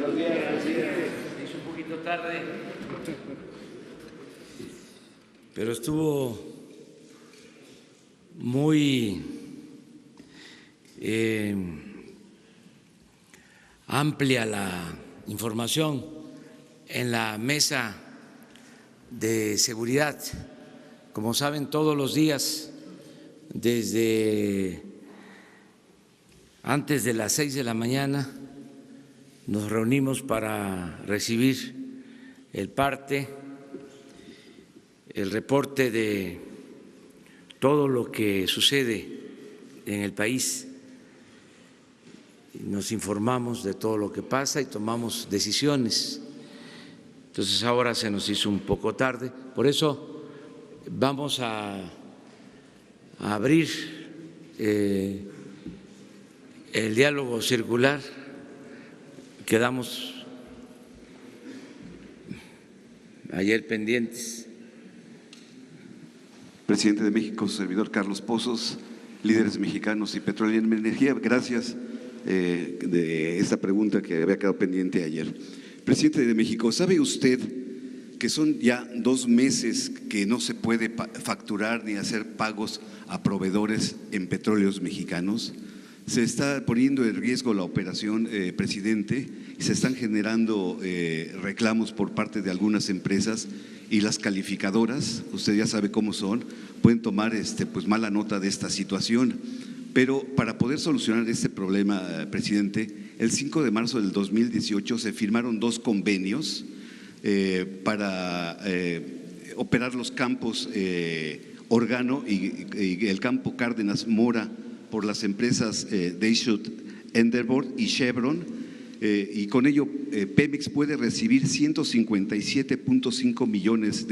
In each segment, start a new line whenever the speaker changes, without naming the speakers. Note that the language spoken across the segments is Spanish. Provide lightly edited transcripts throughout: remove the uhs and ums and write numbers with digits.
Buenos días, presidente.
Es un poquito tarde, pero estuvo muy amplia la información en la mesa de seguridad. Como saben, todos los días, desde antes de las 6 de la mañana, nos reunimos para recibir el parte, el reporte de todo lo que sucede en el país. Nos informamos de todo lo que pasa y tomamos decisiones. Entonces ahora se nos hizo un poco tarde, por eso vamos a abrir el diálogo circular. Quedamos ayer pendientes.
Presidente de México, su servidor Carlos Pozos, líderes mexicanos y petróleo y energía. Gracias de esta pregunta que había quedado pendiente ayer. Presidente de México, ¿sabe usted que son ya 2 meses que no se puede facturar ni hacer pagos a proveedores en petróleos mexicanos? Se está poniendo en riesgo la operación, presidente, y se están generando reclamos por parte de algunas empresas y las calificadoras, usted ya sabe cómo son, pueden tomar pues mala nota de esta situación. Pero para poder solucionar este problema, presidente, el 5 de marzo del 2018 se firmaron 2 convenios para operar los campos Organo y el campo Cárdenas Mora por las empresas Deschutes, Endeavor y Chevron, y con ello Pemex puede recibir $157.5 millones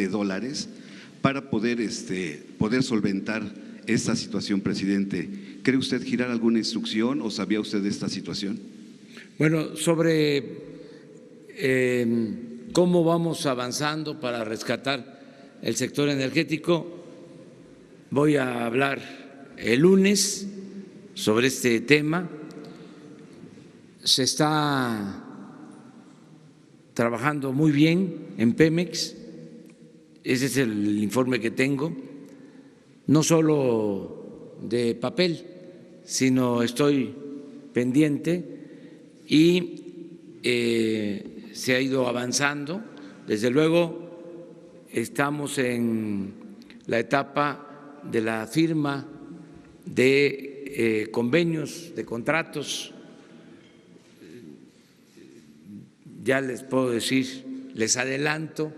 para poder solventar esta situación, presidente. ¿Cree usted girar alguna instrucción o sabía usted de esta situación?
Bueno, sobre cómo vamos avanzando para rescatar el sector energético, voy a hablar el lunes sobre este tema. Se está trabajando muy bien en Pemex, ese es el informe que tengo, no solo de papel, sino estoy pendiente y se ha ido avanzando. Desde luego estamos en la etapa de la firma de convenios, de contratos. Ya les puedo decir, les adelanto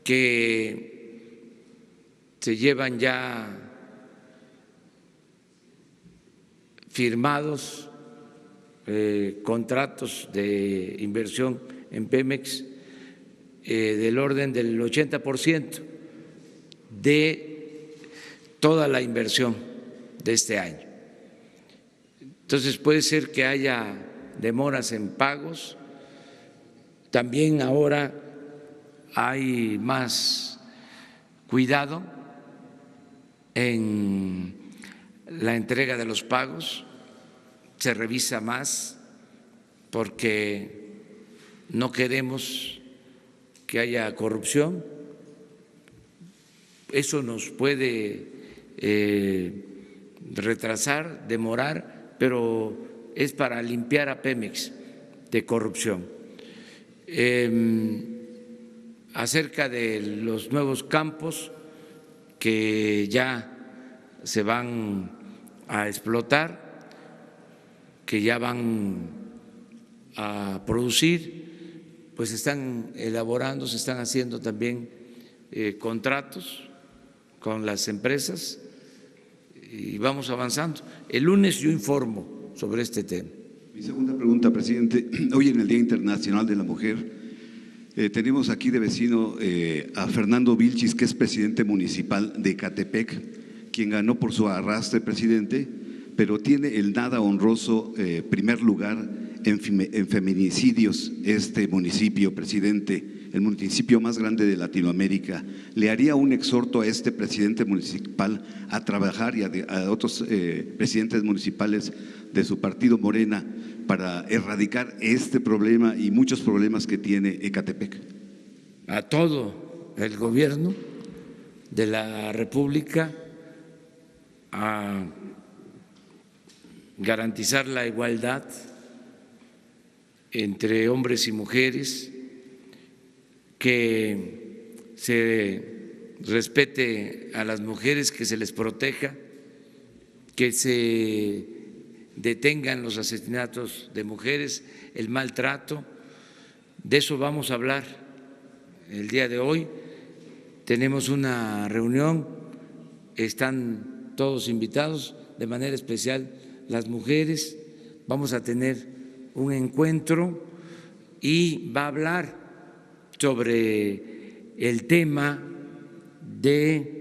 que se llevan ya firmados contratos de inversión en Pemex del orden del 80% de toda la inversión de este año. Entonces puede ser que haya demoras en pagos. También ahora hay más cuidado en la entrega de los pagos, se revisa más porque no queremos que haya corrupción. Eso nos puede retrasar, demorar, pero es para limpiar a Pemex de corrupción. Acerca de los nuevos campos que ya se van a explotar, que ya van a producir, pues se están elaborando, se están haciendo también contratos con las empresas y vamos avanzando. El lunes yo informo sobre este tema.
Mi segunda pregunta, presidente. Hoy en el Día Internacional de la Mujer tenemos aquí de vecino a Fernando Vilchis, que es presidente municipal de Ecatepec, quien ganó por su arrastre, presidente, pero tiene el nada honroso primer lugar en feminicidios este municipio, presidente. el municipio más grande de Latinoamérica, ¿le haría un exhorto a este presidente municipal a trabajar y a otros presidentes municipales de su partido Morena para erradicar este problema y muchos problemas que tiene Ecatepec?
A todo el gobierno de la República a garantizar la igualdad entre hombres y mujeres, que se respete a las mujeres, que se les proteja, que se detengan los asesinatos de mujeres, el maltrato. De eso vamos a hablar el día de hoy. Tenemos una reunión, están todos invitados, de manera especial las mujeres. Vamos a tener un encuentro y va a hablar sobre el tema de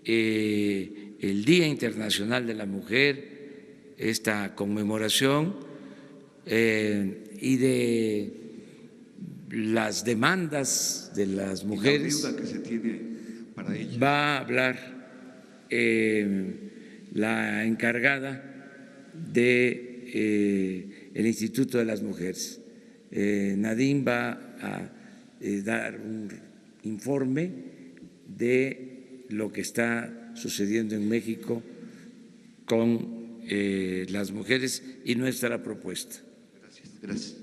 el Día Internacional de la Mujer, esta conmemoración, y de las demandas de las mujeres.
La deuda que se tiene para ellas.
Va a hablar la encargada de el Instituto de las Mujeres. Nadine va a dar un informe de lo que está sucediendo en México con las mujeres y nuestra propuesta.
Gracias.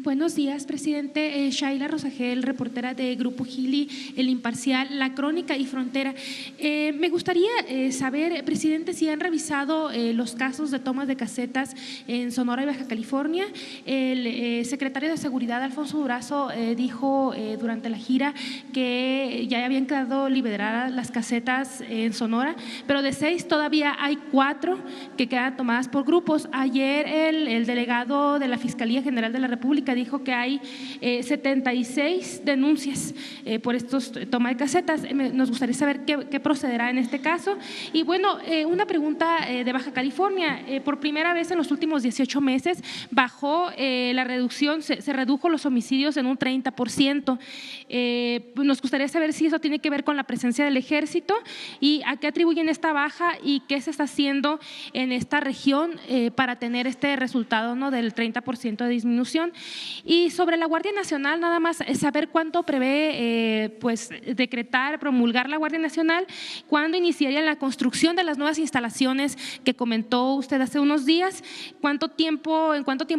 Buenos días, presidente. Shaila Rosagel, reportera de Grupo Gili, El Imparcial, La Crónica y Frontera. Me gustaría saber, presidente, si han revisado los casos de tomas de casetas en Sonora y Baja California. El secretario de Seguridad, Alfonso Durazo, dijo durante la gira que ya habían quedado liberadas las casetas en Sonora, pero de 6 todavía hay 4 que quedan tomadas por grupos. Ayer el delegado de la Fiscalía General de la República dijo que hay 76 denuncias por estos toma de casetas. Nos gustaría saber qué procederá en este caso. Y bueno, una pregunta de Baja California. Por primera vez en los últimos 18 meses bajó la reducción, se redujo los homicidios en un 30%. Nos gustaría saber si eso tiene que ver con la presencia del ejército y a qué atribuyen esta baja y qué se está haciendo en esta región para tener este resultado, ¿no?, del 30% de disminución. Y sobre la Guardia Nacional, nada más saber cuánto prevé decretar, promulgar la Guardia Nacional, cuándo iniciaría la construcción de las nuevas instalaciones que comentó usted hace unos días, en cuánto tiempo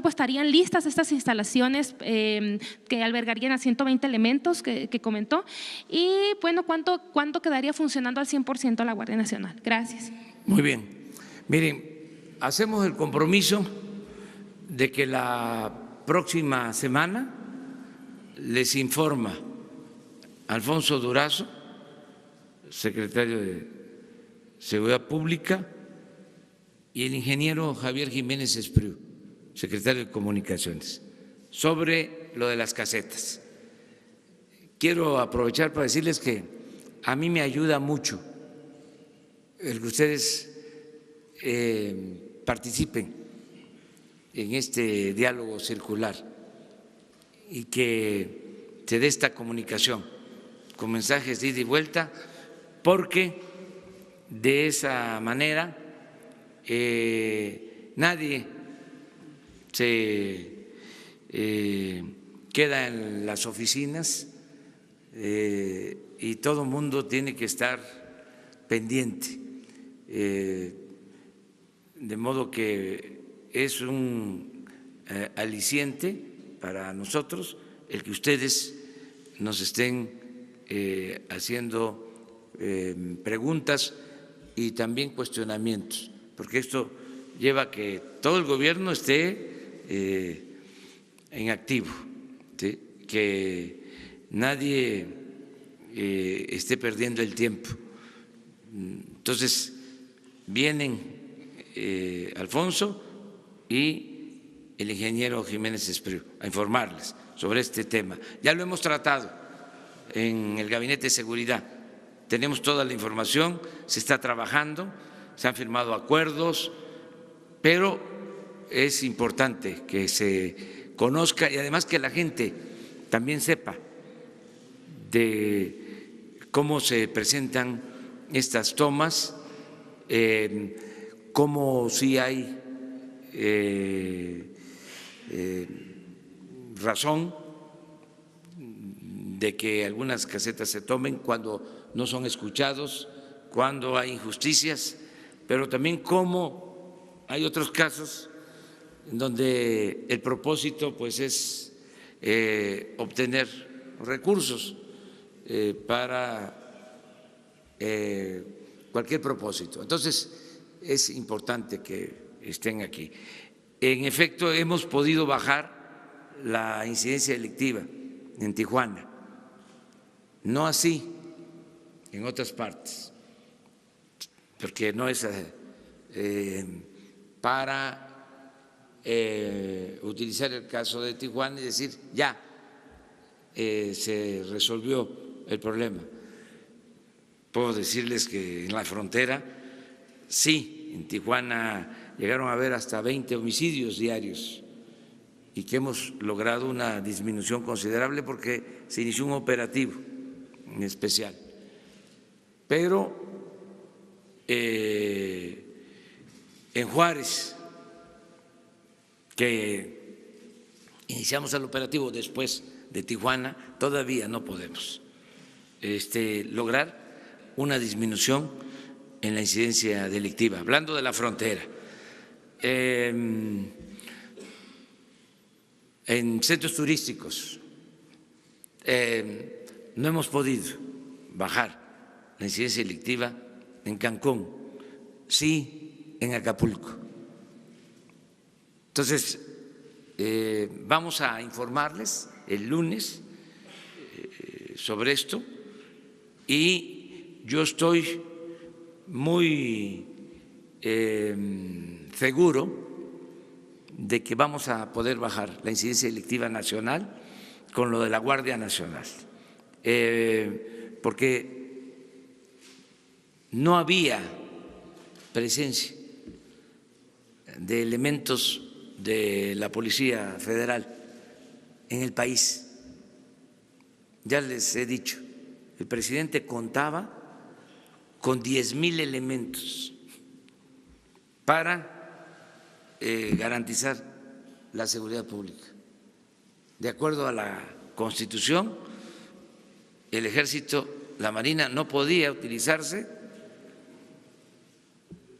estarían listas estas instalaciones que albergarían a 120 elementos que comentó, y bueno, cuánto quedaría funcionando al 100% la Guardia Nacional. Gracias.
Muy bien. Miren, hacemos el compromiso de que la próxima semana les informa Alfonso Durazo, secretario de Seguridad Pública, y el ingeniero Javier Jiménez Espriu, secretario de Comunicaciones, sobre lo de las casetas. Quiero aprovechar para decirles que a mí me ayuda mucho el que ustedes participen en este diálogo circular y que se dé esta comunicación con mensajes de ida y vuelta, porque de esa manera nadie se queda en las oficinas y todo el mundo tiene que estar pendiente, de modo que es un aliciente para nosotros el que ustedes nos estén haciendo preguntas y también cuestionamientos, porque esto lleva a que todo el gobierno esté en activo, ¿sí?, que nadie esté perdiendo el tiempo. Entonces, vienen Alfonso y el ingeniero Jiménez Espriu a informarles sobre este tema. Ya lo hemos tratado en el Gabinete de Seguridad, tenemos toda la información, se está trabajando se han firmado acuerdos, pero es importante que se conozca y además que la gente también sepa de cómo se presentan estas tomas, cómo sí hay razón de que algunas casetas se tomen cuando no son escuchados, cuando hay injusticias, pero también cómo hay otros casos en donde el propósito pues es obtener recursos para cualquier propósito. Entonces es importante que estén aquí. En efecto, hemos podido bajar la incidencia delictiva en Tijuana, no así en otras partes, porque no es para utilizar el caso de Tijuana y decir ya se resolvió el problema. Puedo decirles que en la frontera, sí, en Tijuana llegaron a haber hasta 20 homicidios diarios y que hemos logrado una disminución considerable porque se inició un operativo en especial. Pero en Juárez, que iniciamos el operativo después de Tijuana, todavía no podemos lograr una disminución en la incidencia delictiva. Hablando de la frontera, en centros turísticos no hemos podido bajar la incidencia delictiva en Cancún, sí en Acapulco. Entonces, vamos a informarles el lunes sobre esto y yo estoy muy seguro de que vamos a poder bajar la incidencia delictiva nacional con lo de la Guardia Nacional, porque no había presencia de elementos de la Policía Federal en el país. Ya les he dicho, el presidente contaba con 10,000 elementos para garantizar la seguridad pública. De acuerdo a la Constitución, el Ejército, la Marina no podía utilizarse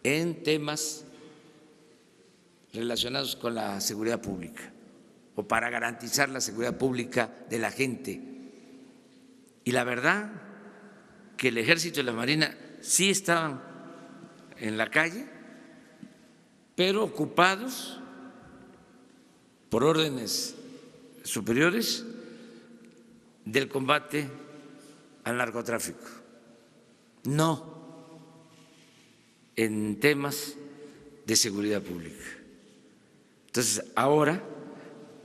en temas relacionados con la seguridad pública o para garantizar la seguridad pública de la gente. Y la verdad que el Ejército y la Marina sí estaban en la calle, pero ocupados por órdenes superiores del combate al narcotráfico, no en temas de seguridad pública. Entonces, ahora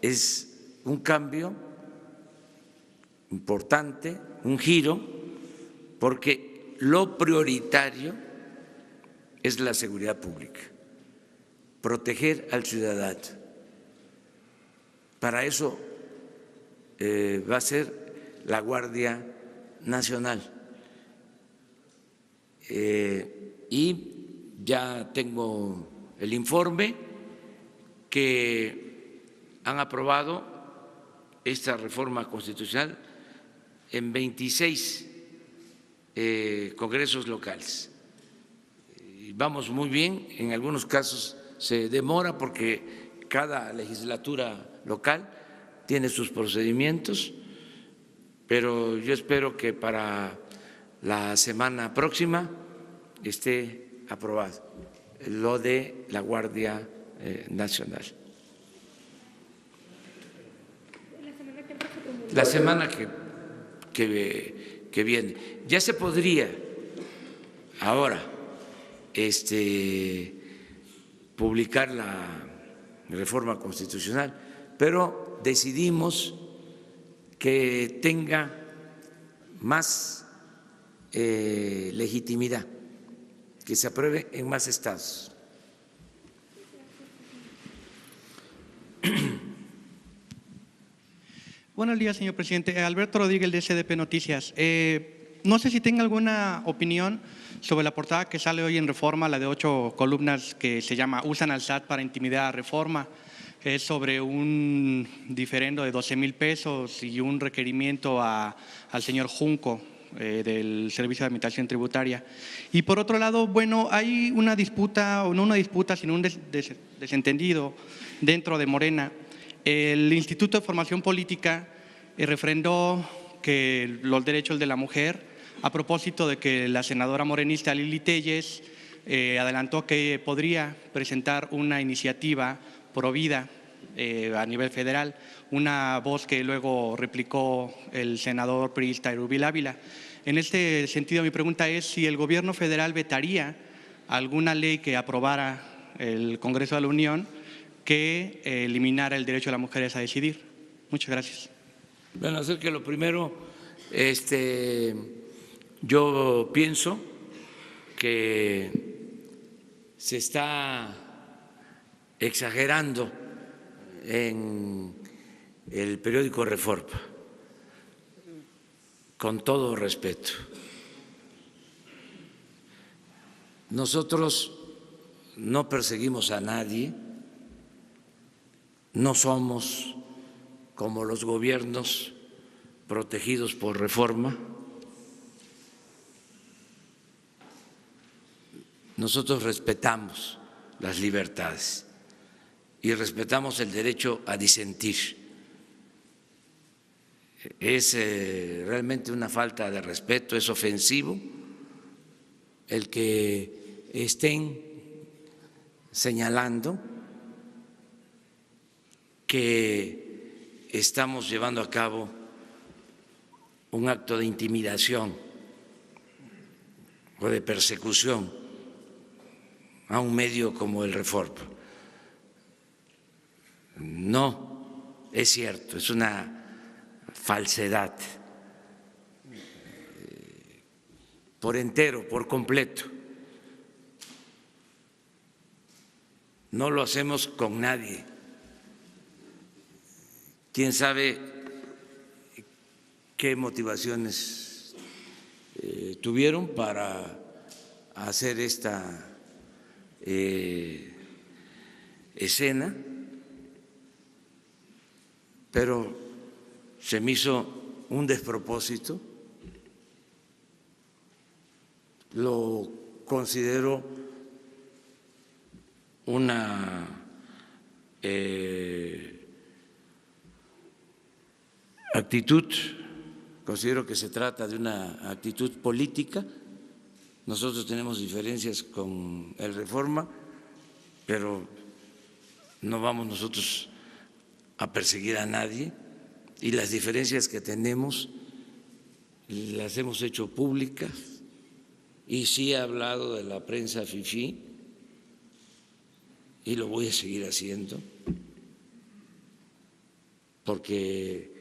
es un cambio importante, un giro, porque lo prioritario es la seguridad pública, proteger al ciudadano. Para eso va a ser la Guardia Nacional. Y ya tengo el informe que han aprobado esta reforma constitucional en 26 congresos locales. Y vamos muy bien, en algunos casos se demora porque cada legislatura local tiene sus procedimientos, pero yo espero que para la semana próxima esté aprobado lo de la Guardia Nacional. La semana que viene. Ya se podría ahora publicar la reforma constitucional, pero decidimos que tenga más legitimidad que se apruebe en más estados.
Buenos días, señor presidente. Alberto Rodríguez, de SDP Noticias. No sé si tenga alguna opinión sobre la portada que sale hoy en Reforma, la de 8 columnas, que se llama "Usan al SAT para intimidar a Reforma", que es sobre un diferendo de 12,000 pesos y un requerimiento al señor Junco del Servicio de Administración Tributaria. Y por otro lado, bueno, hay una disputa, o no una disputa, sino un desentendido dentro de Morena. El Instituto de Formación Política refrendó que los derechos de la mujer, a propósito de que la senadora morenista Lili Téllez adelantó que podría presentar una iniciativa pro vida a nivel federal, una voz que luego replicó el senador priista Erubiel Ávila. En este sentido, mi pregunta es si el gobierno federal vetaría alguna ley que aprobara el Congreso de la Unión que eliminara el derecho de las mujeres a decidir. Muchas gracias.
Bueno, hacer que lo primero, yo pienso que se está exagerando en el periódico Reforma, con todo respeto. Nosotros no perseguimos a nadie, no somos como los gobiernos protegidos por Reforma. Nosotros respetamos las libertades y respetamos el derecho a disentir. Es realmente una falta de respeto, es ofensivo el que estén señalando que estamos llevando a cabo un acto de intimidación o de persecución a un medio como el Reforma. No es cierto, es una falsedad por entero, por completo. No lo hacemos con nadie. ¿Quién sabe qué motivaciones tuvieron para hacer esta escena? Pero se me hizo un despropósito, lo considero una actitud, considero que se trata de una actitud política. Nosotros tenemos diferencias con el Reforma, pero no vamos nosotros a perseguir a nadie, y las diferencias que tenemos las hemos hecho públicas, y sí he hablado de la prensa fifí y lo voy a seguir haciendo, porque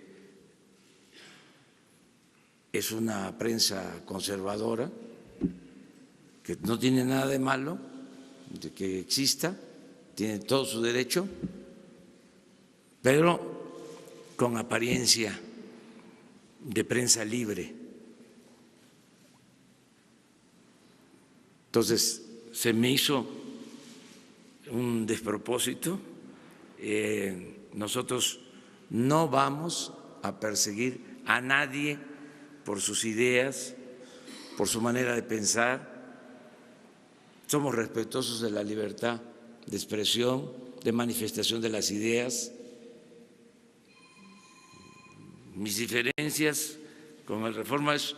es una prensa conservadora que no tiene nada de malo de que exista, tiene todo su derecho, pero con apariencia de prensa libre. Entonces, se me hizo un despropósito. Nosotros no vamos a perseguir a nadie por sus ideas, por su manera de pensar. Somos respetuosos de la libertad de expresión, de manifestación de las ideas. Mis diferencias con el Reforma es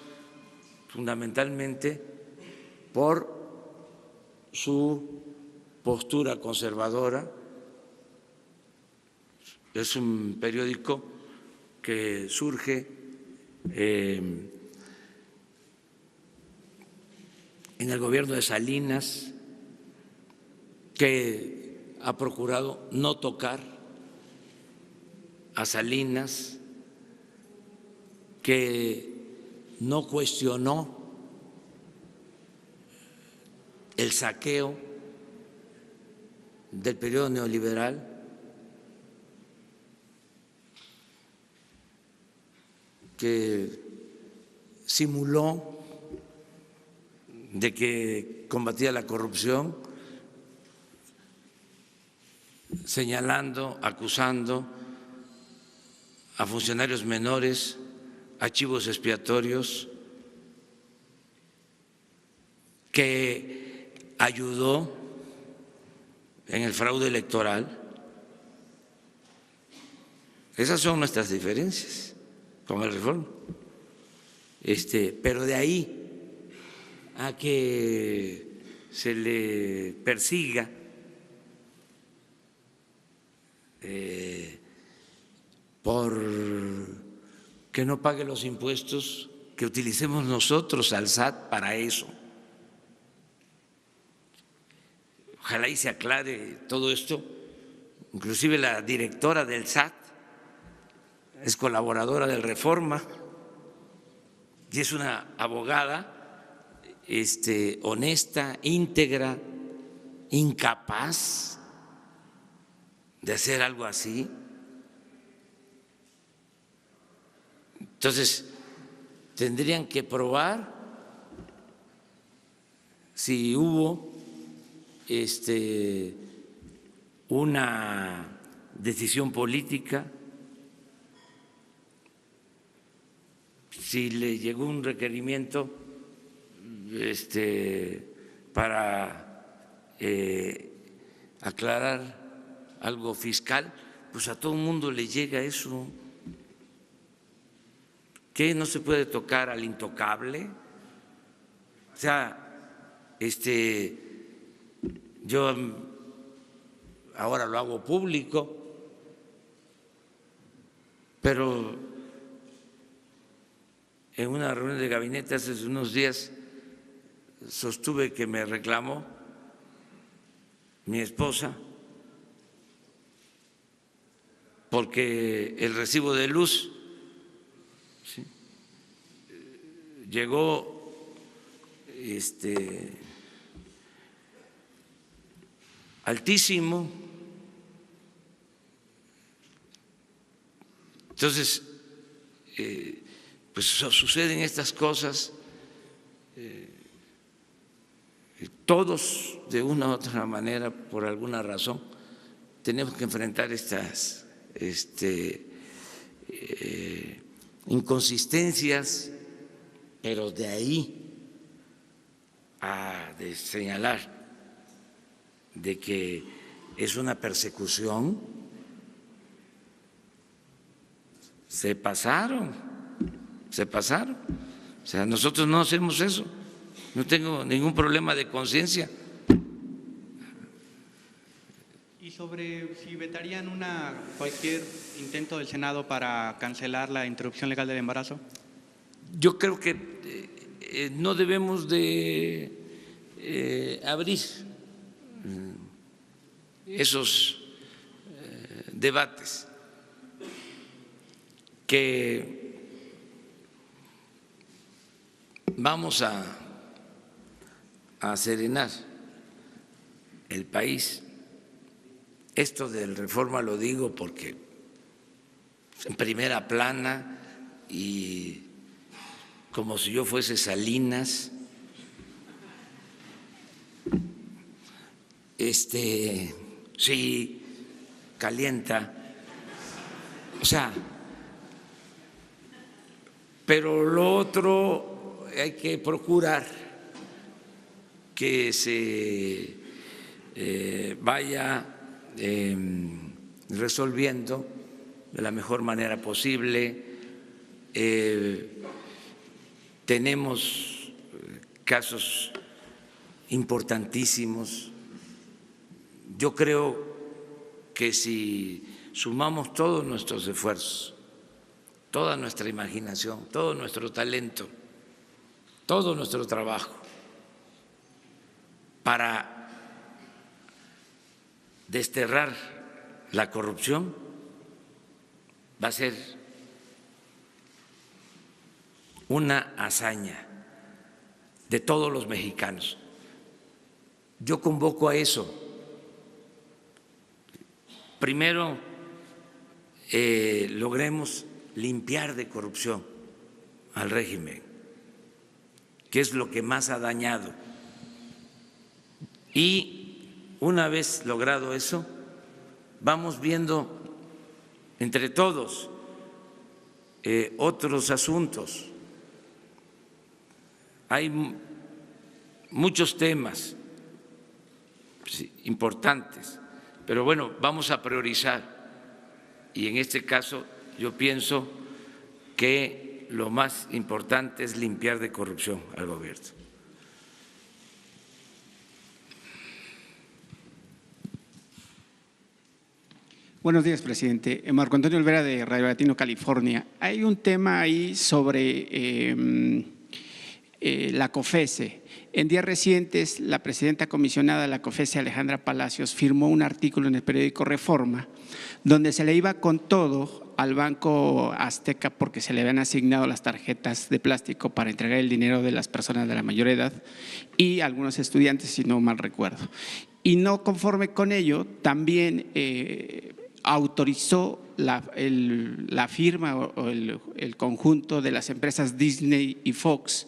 fundamentalmente por su postura conservadora. Es un periódico que surge en el gobierno de Salinas, que ha procurado no tocar a Salinas, que no cuestionó el saqueo del periodo neoliberal, que simuló de que combatía la corrupción, señalando, acusando a funcionarios menores, archivos expiatorios, que ayudó en el fraude electoral. Esas son nuestras diferencias con el Reforma. Pero de ahí a que se le persiga por que no pague los impuestos, que utilicemos nosotros al SAT para eso. Ojalá y se aclare todo esto. Inclusive la directora del SAT es colaboradora del Reforma y es una abogada honesta, íntegra, incapaz de hacer algo así. Entonces, tendrían que probar si hubo una decisión política, si le llegó un requerimiento para aclarar algo fiscal, pues a todo el mundo le llega eso. ¿Qué? ¿No se puede tocar al intocable? O sea, yo ahora lo hago público, pero en una reunión de gabinete hace unos días sostuve que me reclamó mi esposa porque el recibo de luz llegó altísimo. Entonces, pues suceden estas cosas. Todos, de una u otra manera, por alguna razón, tenemos que enfrentar estas inconsistencias, pero de ahí a señalar de que es una persecución, se pasaron. O sea, nosotros no hacemos eso, no tengo ningún problema de conciencia.
Y sobre si vetarían cualquier intento del Senado para cancelar la interrupción legal del embarazo.
Yo creo que no debemos de abrir esos debates, que vamos a serenar el país. Esto del Reforma lo digo porque en primera plana y como si yo fuese Salinas, sí, calienta, o sea, pero lo otro hay que procurar que se vaya resolviendo de la mejor manera posible. Tenemos casos importantísimos. Yo creo que si sumamos todos nuestros esfuerzos, toda nuestra imaginación, todo nuestro talento, todo nuestro trabajo para desterrar la corrupción, va a ser una hazaña de todos los mexicanos. yo convoco a eso. Primero, logremos limpiar de corrupción al régimen, que es lo que más ha dañado. Y una vez logrado eso, vamos viendo entre todos otros asuntos. Hay muchos temas importantes, pero bueno, vamos a priorizar. Y en este caso yo pienso que lo más importante es limpiar de corrupción al gobierno.
Buenos días, presidente. Marco Antonio Olvera, de Radio Latino, California. Hay un tema ahí sobre la COFESE. En días recientes, la presidenta comisionada de la COFESE, Alejandra Palacios, firmó un artículo en el periódico Reforma, donde se le iba con todo al Banco Azteca porque se le habían asignado las tarjetas de plástico para entregar el dinero de las personas de la mayor edad y algunos estudiantes, si no mal recuerdo. Y no conforme con ello, también autorizó la firma o el conjunto de las empresas Disney y Fox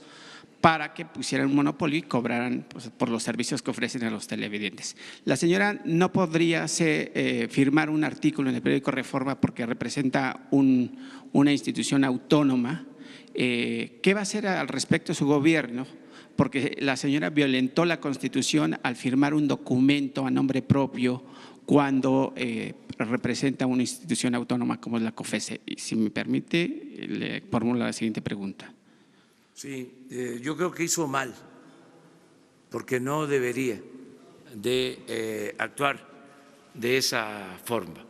para que pusieran un monopolio y cobraran por los servicios que ofrecen a los televidentes. La señora no podría firmar un artículo en el periódico Reforma porque representa una institución autónoma. ¿Qué va a hacer al respecto su gobierno? Porque la señora violentó la Constitución al firmar un documento a nombre propio cuando representa una institución autónoma como es la COFESE. Y si me permite, le formulo la siguiente pregunta.
Sí, yo creo que hizo mal, porque no debería de actuar de esa forma.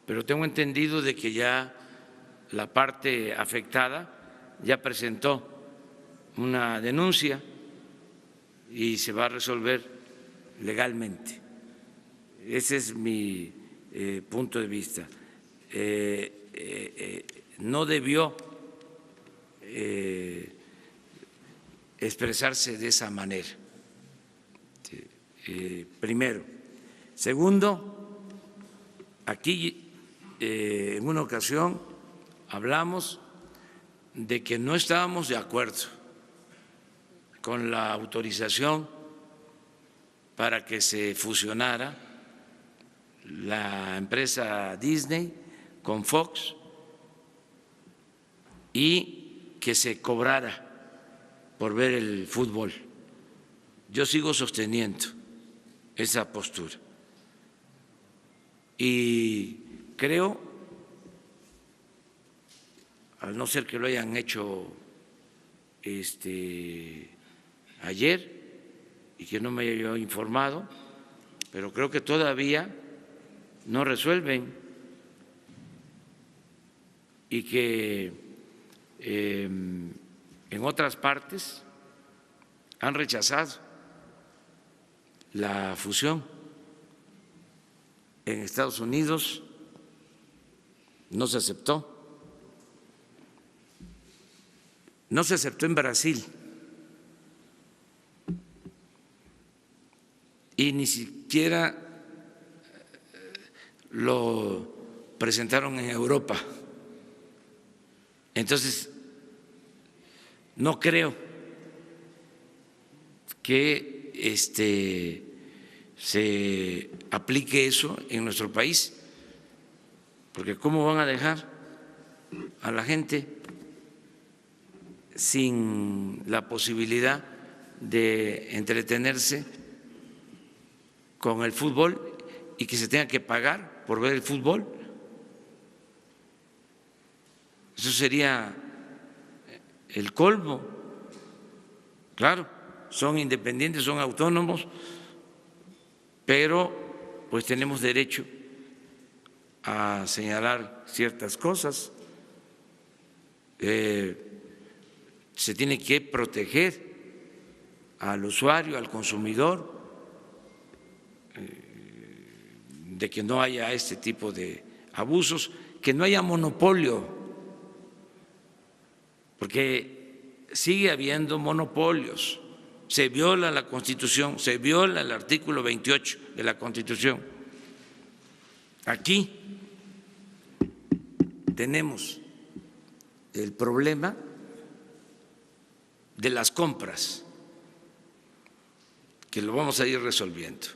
Pero tengo entendido de que ya la parte afectada ya presentó una denuncia y se va a resolver legalmente. Ese es mi punto de vista. No debió expresarse de esa manera, primero. Segundo, aquí en una ocasión hablamos de que no estábamos de acuerdo con la autorización para que se fusionara la empresa Disney con Fox y que se cobrara por ver el fútbol. Yo sigo sosteniendo esa postura y creo, al no ser que lo hayan hecho ayer y que no me haya yo informado, pero creo que todavía no resuelven y que en otras partes han rechazado la fusión. En Estados Unidos no se aceptó. No se aceptó en Brasil y ni siquiera lo presentaron en Europa. Entonces, no creo que se aplique eso en nuestro país, porque ¿cómo van a dejar a la gente sin la posibilidad de entretenerse con el fútbol y que se tenga que pagar por ver el fútbol? Eso sería el colmo. Claro, son independientes, son autónomos, pero pues tenemos derecho a señalar ciertas cosas. Se tiene que proteger al usuario, al consumidor, de que no haya este tipo de abusos, que no haya monopolio, porque sigue habiendo monopolios se viola la Constitución, se viola el artículo 28 de la Constitución. Aquí tenemos el problema de las compras, que lo vamos a ir resolviendo.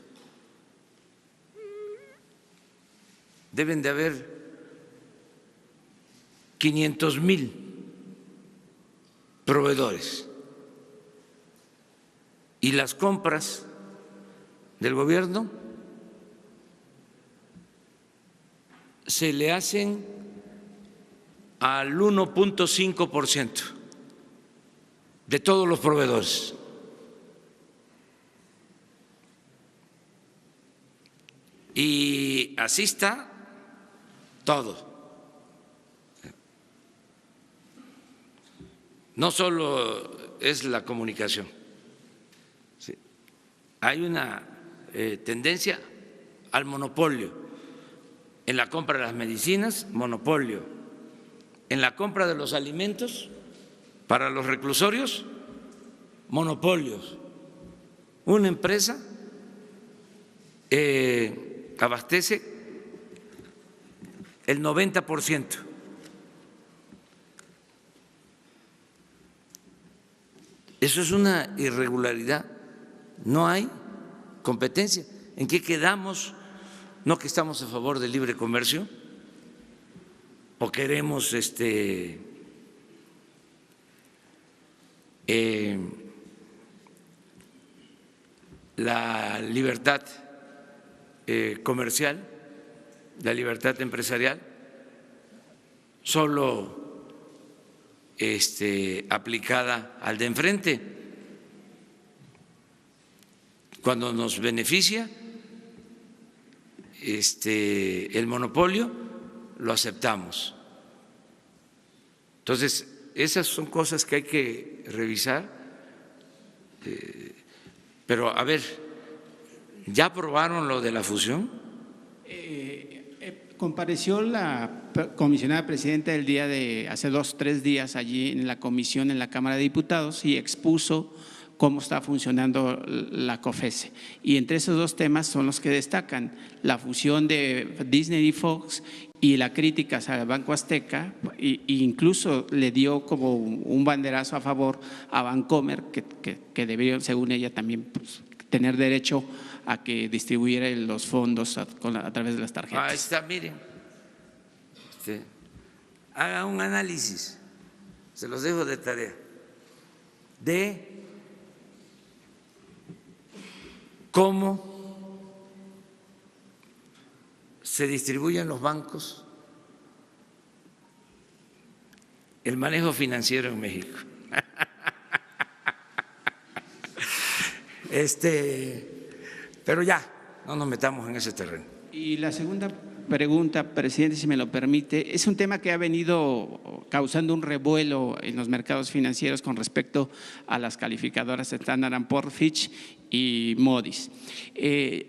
Deben de haber 500,000 proveedores y las compras del gobierno se le hacen al 1.5% de todos los proveedores. Y así está todo. No solo es la comunicación, ¿sí? Hay una tendencia al monopolio. En la compra de las medicinas, monopolio. En la compra de los alimentos para los reclusorios, monopolios. Una empresa abastece el 90%. Eso es una irregularidad. No hay competencia. ¿En qué quedamos? ¿No que estamos a favor del libre comercio? ¿O queremos la libertad comercial, la libertad empresarial, solo aplicada al de enfrente? Cuando nos beneficia el monopolio, lo aceptamos. Entonces, esas son cosas que hay que revisar. Pero, a ver, ¿ya aprobaron lo de la fusión?
Compareció la comisionada presidenta el día de hace 2 o 3 días allí en la comisión en la Cámara de Diputados y expuso cómo está funcionando la COFECE. Y entre esos 2 temas son los que destacan: la fusión de Disney y Fox y la crítica al Banco Azteca, e incluso le dio como un banderazo a favor a Bancomer, que debería, según ella, también tener derecho a que distribuyera los fondos a través de las tarjetas.
Ahí está, miren, haga un análisis, se los dejo de tarea, de cómo se distribuyen los bancos, el manejo financiero en México. Pero ya, no nos metamos en ese terreno.
Y la segunda pregunta, presidente, si me lo permite, es un tema que ha venido causando un revuelo en los mercados financieros con respecto a las calificadoras Standard & Poor's, Fitch y Moody's.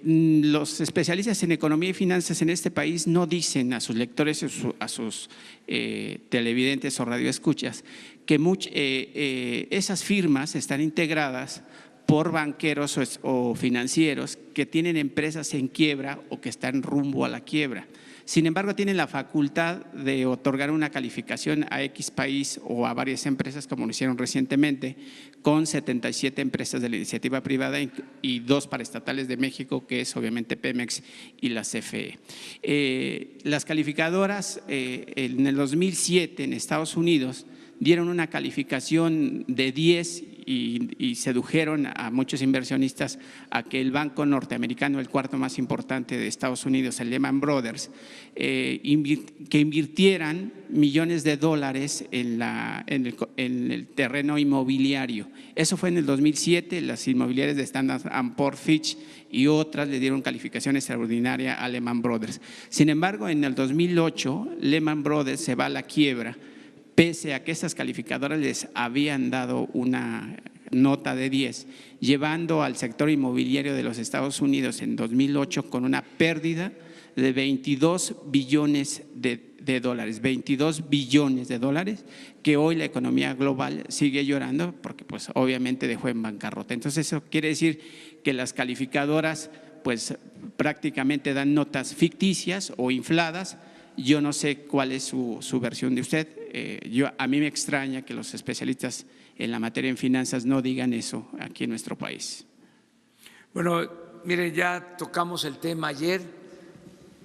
Los especialistas en economía y finanzas en este país no dicen a sus lectores, a sus televidentes o radioescuchas, que esas firmas están integradas por banqueros o financieros que tienen empresas en quiebra o que están rumbo a la quiebra. Sin embargo, tienen la facultad de otorgar una calificación a X país o a varias empresas, como lo hicieron recientemente, con 77 empresas de la iniciativa privada y 2 paraestatales de México, que es obviamente Pemex y la CFE. Las calificadoras en el 2007 en Estados Unidos dieron una calificación de 10 y sedujeron a muchos inversionistas a que el banco norteamericano, el 4º más importante de Estados Unidos, el Lehman Brothers, que invirtieran millones de dólares en el terreno inmobiliario. Eso fue en el 2007, las inmobiliarias de Standard & Poor's, Fitch y otras le dieron calificación extraordinaria a Lehman Brothers. Sin embargo, en el 2008, Lehman Brothers se va a la quiebra, pese a que esas calificadoras les habían dado una nota de 10, llevando al sector inmobiliario de los Estados Unidos en 2008 con una pérdida de 22 billones de dólares, 22 billones de dólares, que hoy la economía global sigue llorando porque pues obviamente dejó en bancarrota. Entonces eso quiere decir que las calificadoras pues prácticamente dan notas ficticias o infladas. Yo no sé cuál es su versión de usted. A mí me extraña que los especialistas en la materia en finanzas no digan eso aquí en nuestro país.
Bueno, miren, ya tocamos el tema ayer.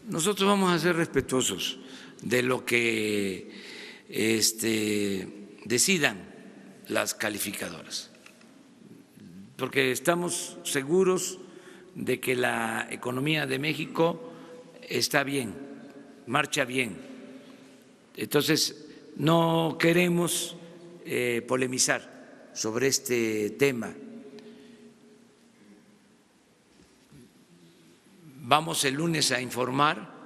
Nosotros vamos a ser respetuosos de lo que decidan las calificadoras, porque estamos seguros de que la economía de México está bien, marcha bien. Entonces, no queremos polemizar sobre este tema. Vamos el lunes a informar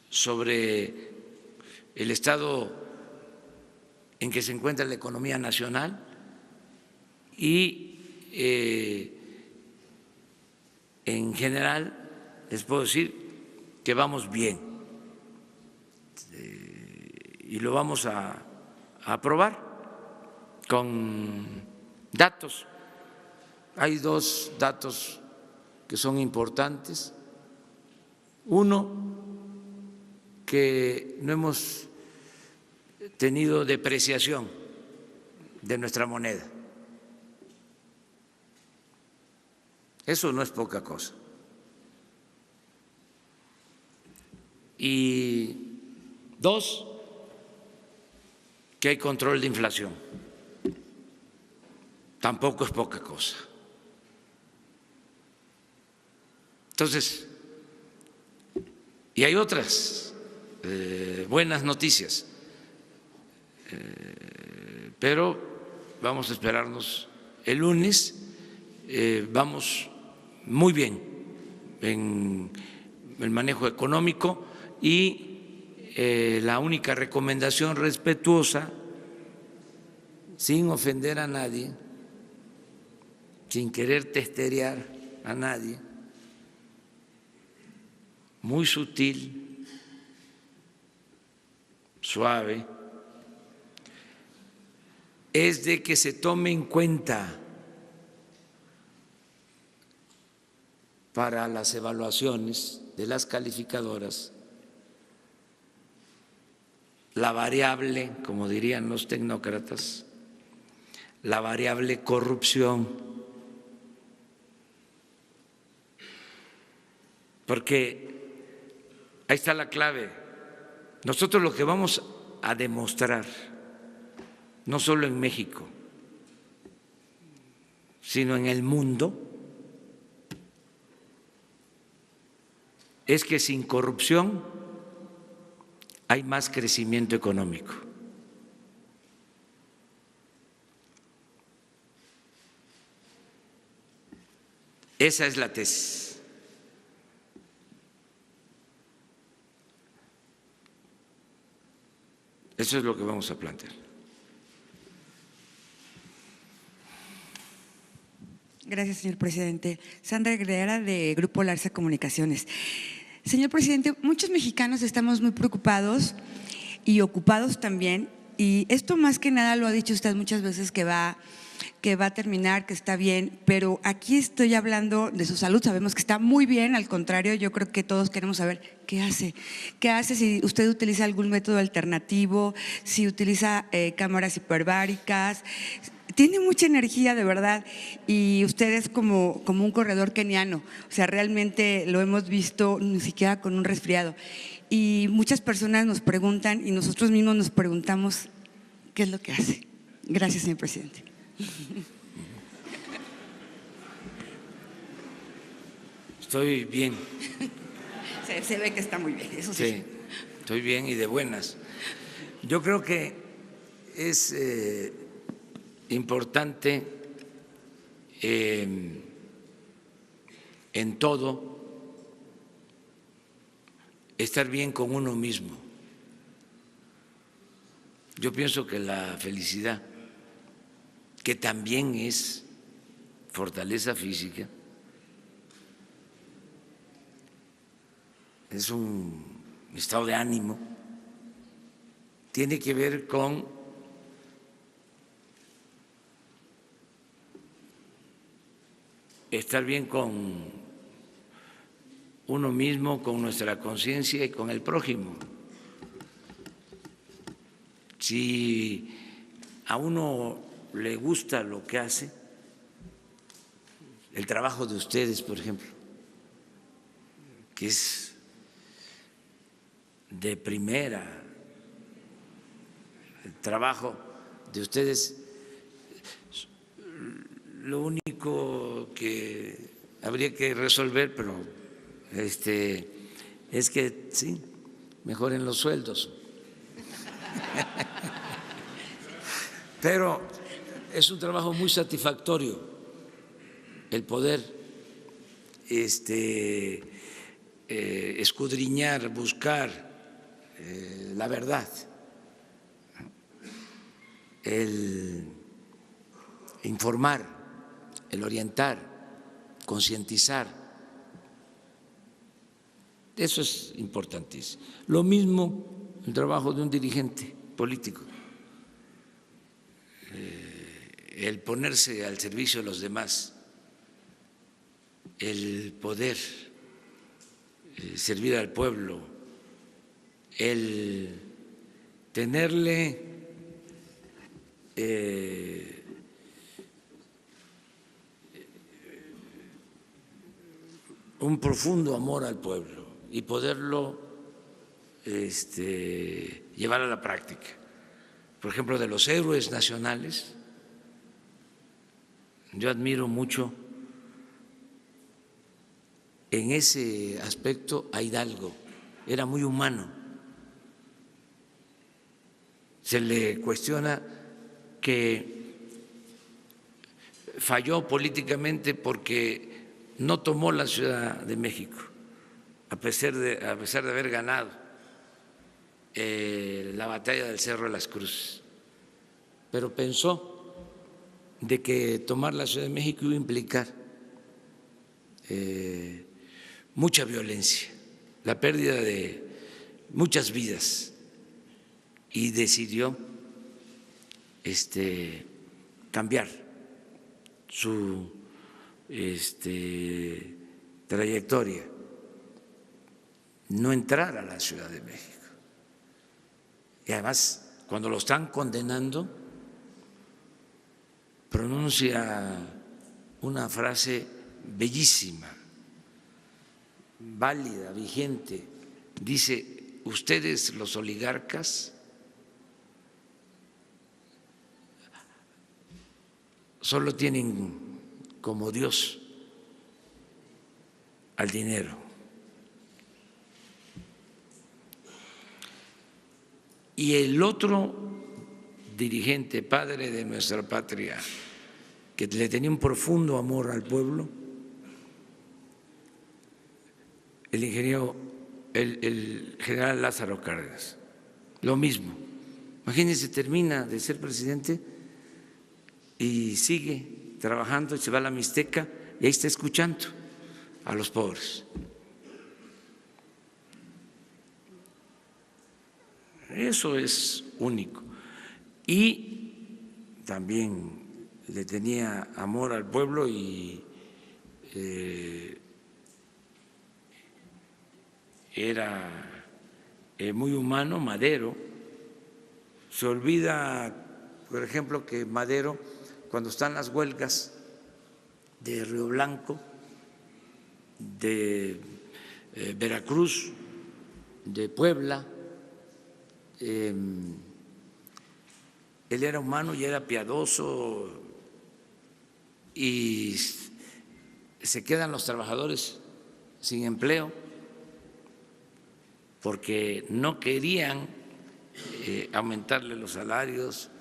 sobre el estado en que se encuentra la economía nacional y en general les puedo decir que vamos bien y lo vamos a aprobar con datos. Hay dos datos que son importantes. Uno, que no hemos tenido depreciación de nuestra moneda. Eso no es poca cosa. Y dos, que hay control de inflación. Tampoco es poca cosa. Entonces, y hay otras buenas noticias, pero vamos a esperarnos el lunes. Vamos muy bien en el manejo económico y la única recomendación respetuosa, sin ofender a nadie, sin querer testerear a nadie, muy sutil, suave, es de que se tome en cuenta para las evaluaciones de las calificadoras la variable, como dirían los tecnócratas, la variable corrupción, porque ahí está la clave. Nosotros lo que vamos a demostrar, no solo en México, sino en el mundo, es que sin corrupción hay más crecimiento económico. Esa es la tesis. Eso es lo que vamos a plantear.
Gracias, señor presidente. Sandra Guerrera, de Grupo Larsa Comunicaciones. Señor presidente, muchos mexicanos estamos muy preocupados y ocupados también, y esto más que nada lo ha dicho usted muchas veces que va a terminar, que está bien, pero aquí estoy hablando de su salud. Sabemos que está muy bien, al contrario, yo creo que todos queremos saber qué hace si usted utiliza algún método alternativo, si utiliza cámaras hiperbáricas. Tiene mucha energía, de verdad, y usted es como un corredor keniano, o sea, realmente lo hemos visto ni siquiera con un resfriado. Y muchas personas nos preguntan y nosotros mismos nos preguntamos qué es lo que hace. Gracias, señor presidente.
Estoy bien.
Se ve que está muy bien, eso sí.
Sí, estoy bien y de buenas. Yo creo que es importante en todo estar bien con uno mismo. Yo pienso que la felicidad, que también es fortaleza física, es un estado de ánimo, tiene que ver con estar bien con uno mismo, con nuestra conciencia y con el prójimo. Si a uno le gusta lo que hace, el trabajo de ustedes, por ejemplo, que es de primera, el trabajo de ustedes, lo único que habría que resolver, pero es que sí, mejoren los sueldos. Pero es un trabajo muy satisfactorio el poder escudriñar, buscar la verdad, el informar, el orientar, concientizar. Eso es importantísimo. Lo mismo el trabajo de un dirigente político, el ponerse al servicio de los demás, el poder servir al pueblo, el tenerle un profundo amor al pueblo y poderlo llevar a la práctica. Por ejemplo, de los héroes nacionales, yo admiro mucho en ese aspecto a Hidalgo, era muy humano. Se le cuestiona que falló políticamente porque no tomó la Ciudad de México, a pesar de haber ganado la batalla del Cerro de las Cruces, pero pensó de que tomar la Ciudad de México iba a implicar mucha violencia, la pérdida de muchas vidas, y decidió cambiar su trayectoria, no entrar a la Ciudad de México. Y además, cuando lo están condenando, pronuncia una frase bellísima, válida, vigente. Dice: ustedes, los oligarcas, solo tienen como Dios al dinero. Y el otro dirigente, padre de nuestra patria, que le tenía un profundo amor al pueblo, el general Lázaro Cárdenas, lo mismo. Imagínense, termina de ser presidente y sigue trabajando, y se va a la Mixteca y ahí está escuchando a los pobres. Eso es único. Y también le tenía amor al pueblo y era muy humano. Madero, se olvida, por ejemplo, que Madero, cuando están las huelgas de Río Blanco, de Veracruz, de Puebla, él era humano y era piadoso, y se quedan los trabajadores sin empleo porque no querían aumentarle los salarios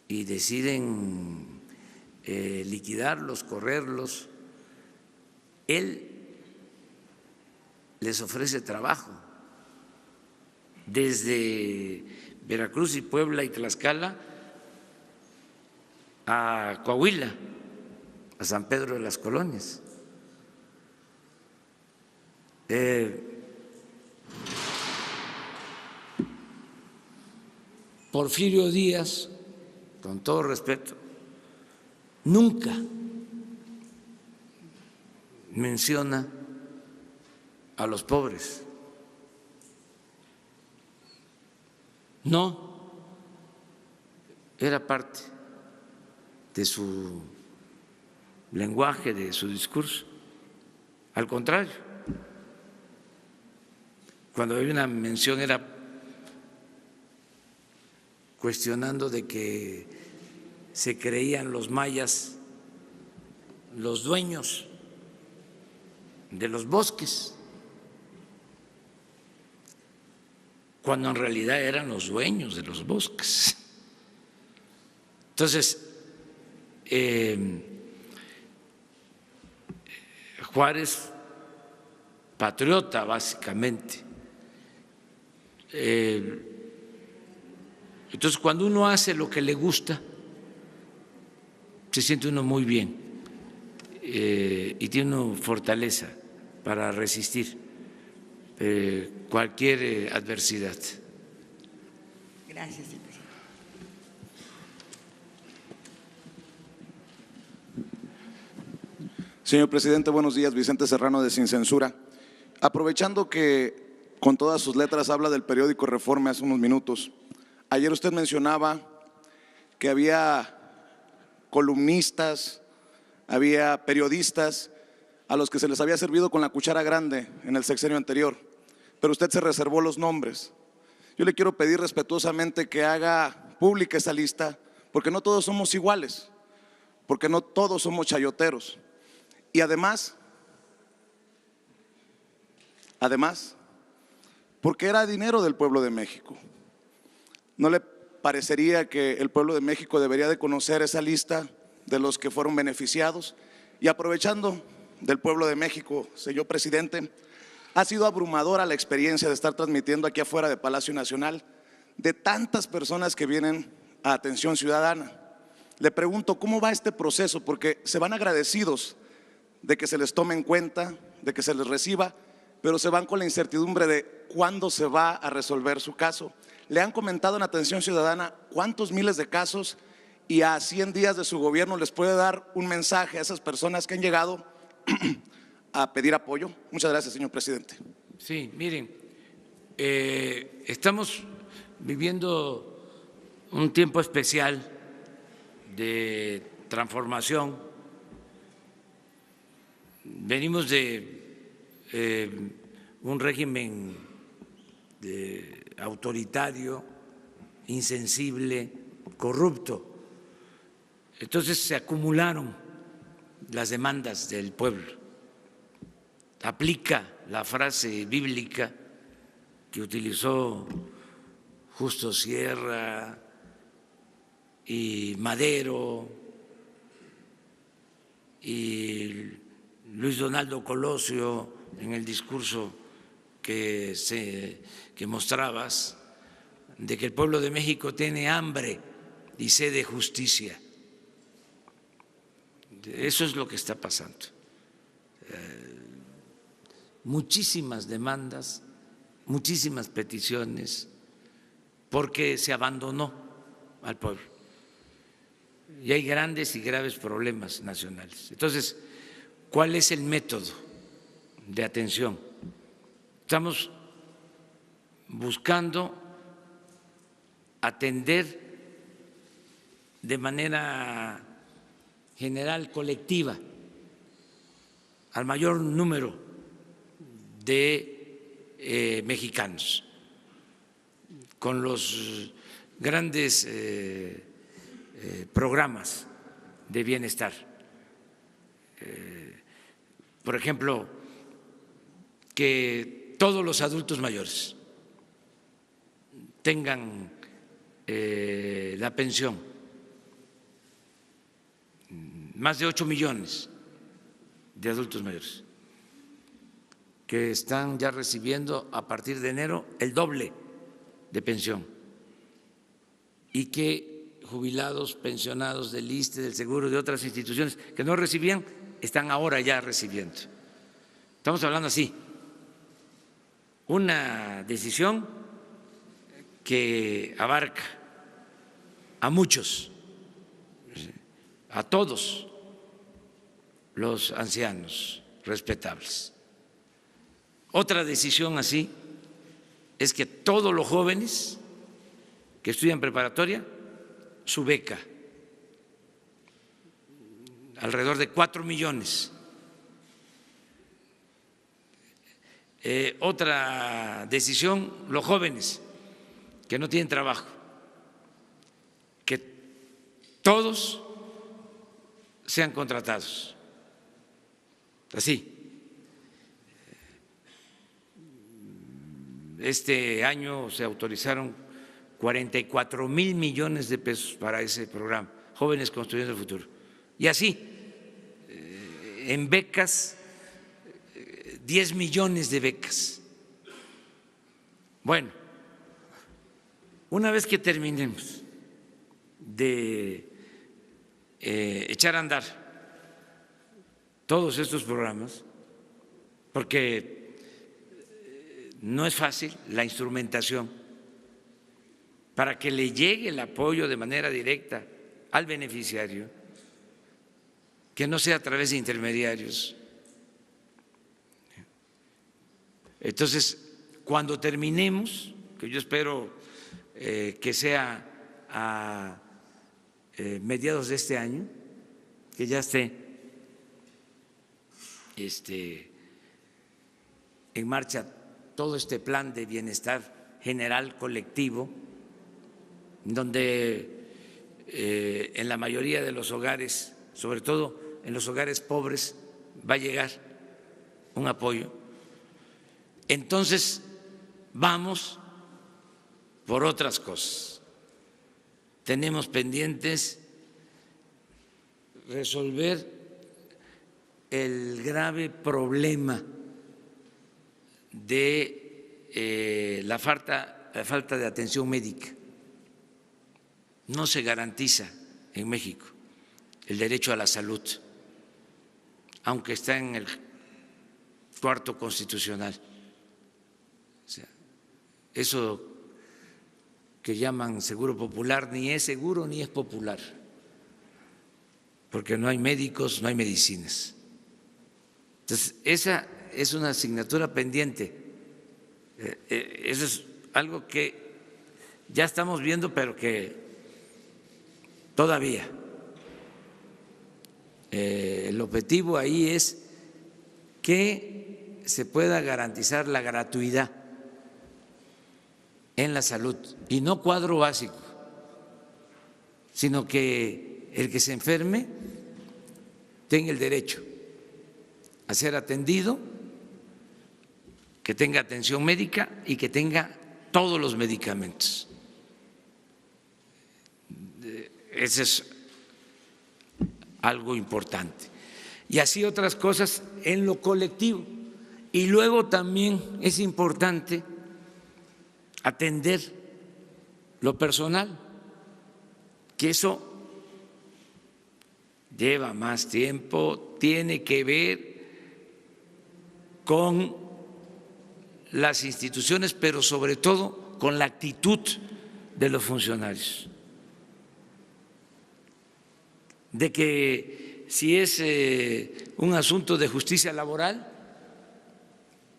y deciden liquidarlos, correrlos. Él les ofrece trabajo desde Veracruz y Puebla y Tlaxcala a Coahuila, a San Pedro de las Colonias. Porfirio Díaz, con todo respeto, nunca menciona a los pobres. No era parte de su lenguaje, de su discurso. Al contrario, cuando había una mención era cuestionando de que se creían los mayas los dueños de los bosques, cuando en realidad eran los dueños de los bosques. Entonces, Juárez, patriota básicamente. Entonces, cuando uno hace lo que le gusta, se siente uno muy bien y tiene uno fortaleza para resistir cualquier adversidad.
Gracias, señor presidente.
Señor presidente, buenos días. Vicente Serrano de Sin Censura. Aprovechando que con todas sus letras habla del periódico Reforma hace unos minutos, ayer usted mencionaba que había columnistas, había periodistas a los que se les había servido con la cuchara grande en el sexenio anterior, pero usted se reservó los nombres. Yo le quiero pedir respetuosamente que haga pública esa lista, porque no todos somos iguales, porque no todos somos chayoteros. Y además, porque era dinero del pueblo de México. ¿No le parecería que el pueblo de México debería de conocer esa lista de los que fueron beneficiados? Y aprovechando del pueblo de México, señor presidente, ha sido abrumadora la experiencia de estar transmitiendo aquí afuera de Palacio Nacional de tantas personas que vienen a Atención Ciudadana. Le pregunto, ¿cómo va este proceso? Porque se van agradecidos de que se les tome en cuenta, de que se les reciba, pero se van con la incertidumbre de cuándo se va a resolver su caso. Le han comentado en Atención Ciudadana cuántos miles de casos, y a 100 días de su gobierno les puede dar un mensaje a esas personas que han llegado a pedir apoyo. Muchas gracias, señor presidente.
Sí, miren, estamos viviendo un tiempo especial de transformación. Venimos de un régimen autoritario, insensible, corrupto. Entonces se acumularon las demandas del pueblo. Aplica la frase bíblica que utilizó Justo Sierra y Madero y Luis Donaldo Colosio en el discurso que mostrabas, de que el pueblo de México tiene hambre y sed de justicia. Eso es lo que está pasando. Muchísimas demandas, muchísimas peticiones, porque se abandonó al pueblo. Y hay grandes y graves problemas nacionales. Entonces, ¿cuál es el método de atención? Estamos buscando atender de manera general, colectiva, al mayor número de mexicanos, con los grandes programas de bienestar. Por ejemplo, que todos los adultos mayores tengan la pensión, más de 8 millones de adultos mayores que están ya recibiendo a partir de enero el doble de pensión, y que jubilados, pensionados del ISSSTE, del Seguro, de otras instituciones que no recibían, están ahora ya recibiendo. Estamos hablando así una decisión que abarca a muchos, a todos los ancianos respetables. Otra decisión así es que todos los jóvenes que estudian preparatoria, su beca, alrededor de 4 millones. Otra decisión, los jóvenes que no tienen trabajo, que todos sean contratados. Así. Este año se autorizaron 44,000 millones de pesos para ese programa, Jóvenes Construyendo el Futuro. Y así, en becas, 10 millones de becas. Bueno, una vez que terminemos de echar a andar todos estos programas, porque no es fácil la instrumentación para que le llegue el apoyo de manera directa al beneficiario, que no sea a través de intermediarios. Entonces, cuando terminemos, que yo espero que sea a mediados de este año, que ya esté en marcha todo este plan de bienestar general colectivo, donde en la mayoría de los hogares, sobre todo en los hogares pobres, va a llegar un apoyo. Entonces, vamos por otras cosas. Tenemos pendientes resolver el grave problema de la falta de atención médica. No se garantiza en México el derecho a la salud, aunque está en el cuarto constitucional. O sea, eso que llaman seguro popular ni es seguro ni es popular, porque no hay médicos, no hay medicinas. Entonces, esa es una asignatura pendiente. Eso es algo que ya estamos viendo, pero que todavía el objetivo ahí es que se pueda garantizar la gratuidad en la salud, y no cuadro básico, sino que el que se enferme tenga el derecho a ser atendido, que tenga atención médica y que tenga todos los medicamentos. Ese es algo importante. Y así otras cosas en lo colectivo. Y luego también es importante atender lo personal, que eso lleva más tiempo, tiene que ver con las instituciones, pero sobre todo con la actitud de los funcionarios. De que si es un asunto de justicia laboral,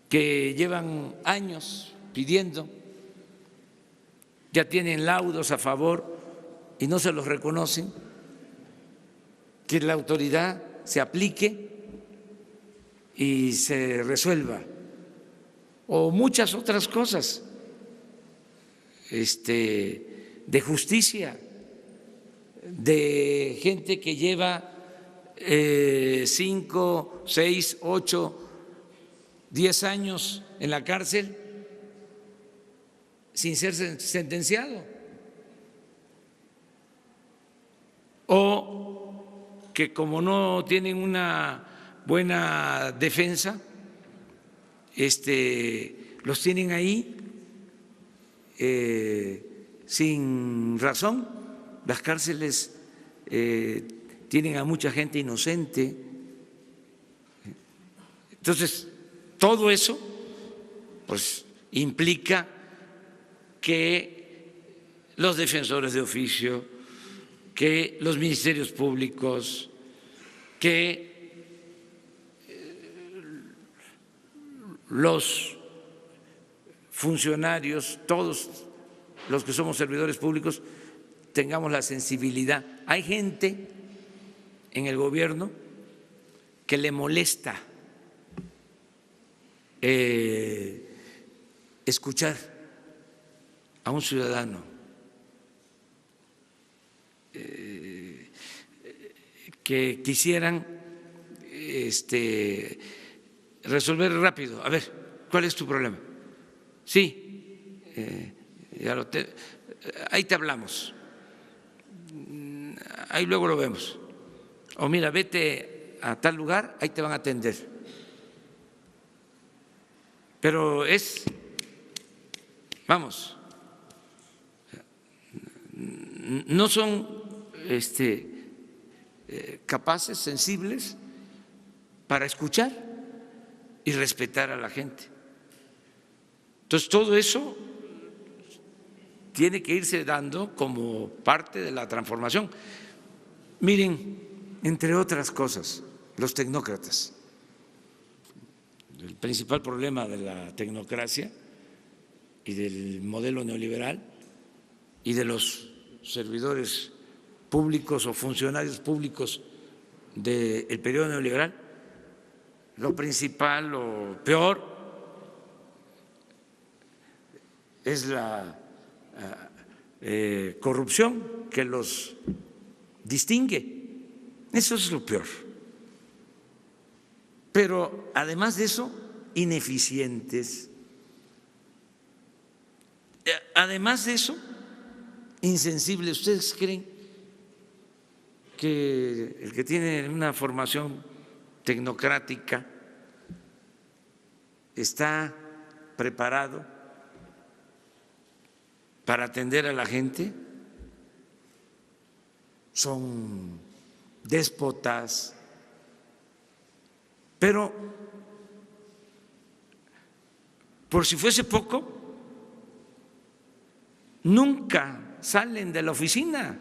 que llevan años pidiendo, ya tienen laudos a favor y no se los reconocen, que la autoridad se aplique y se resuelva, o muchas otras cosas de justicia, de gente que lleva 5, 6, 8, 10 años en la cárcel sin ser sentenciado, o que como no tienen una buena defensa, los tienen ahí sin razón. Las cárceles tienen a mucha gente inocente. Entonces, todo eso pues implica que los defensores de oficio, que los ministerios públicos, que los funcionarios, todos los que somos servidores públicos, tengamos la sensibilidad. Hay gente en el gobierno que le molesta escuchar a un ciudadano que quisieran resolver rápido. A ver, ¿cuál es tu problema? Sí, ahí te hablamos, ahí luego lo vemos. O mira, vete a tal lugar, ahí te van a atender. Pero vamos, no son capaces, sensibles para escuchar y respetar a la gente. Entonces, todo eso tiene que irse dando como parte de la transformación. Miren, entre otras cosas, los tecnócratas. El principal problema de la tecnocracia y del modelo neoliberal y de los servidores públicos o funcionarios públicos del periodo neoliberal, lo principal, lo peor, es la corrupción que los distingue. Eso es lo peor. Pero además de eso, ineficientes. Además de eso, insensibles. ¿Ustedes creen que el que tiene una formación tecnocrática está preparado para atender a la gente? Son déspotas. Pero, por si fuese poco, nunca salen de la oficina,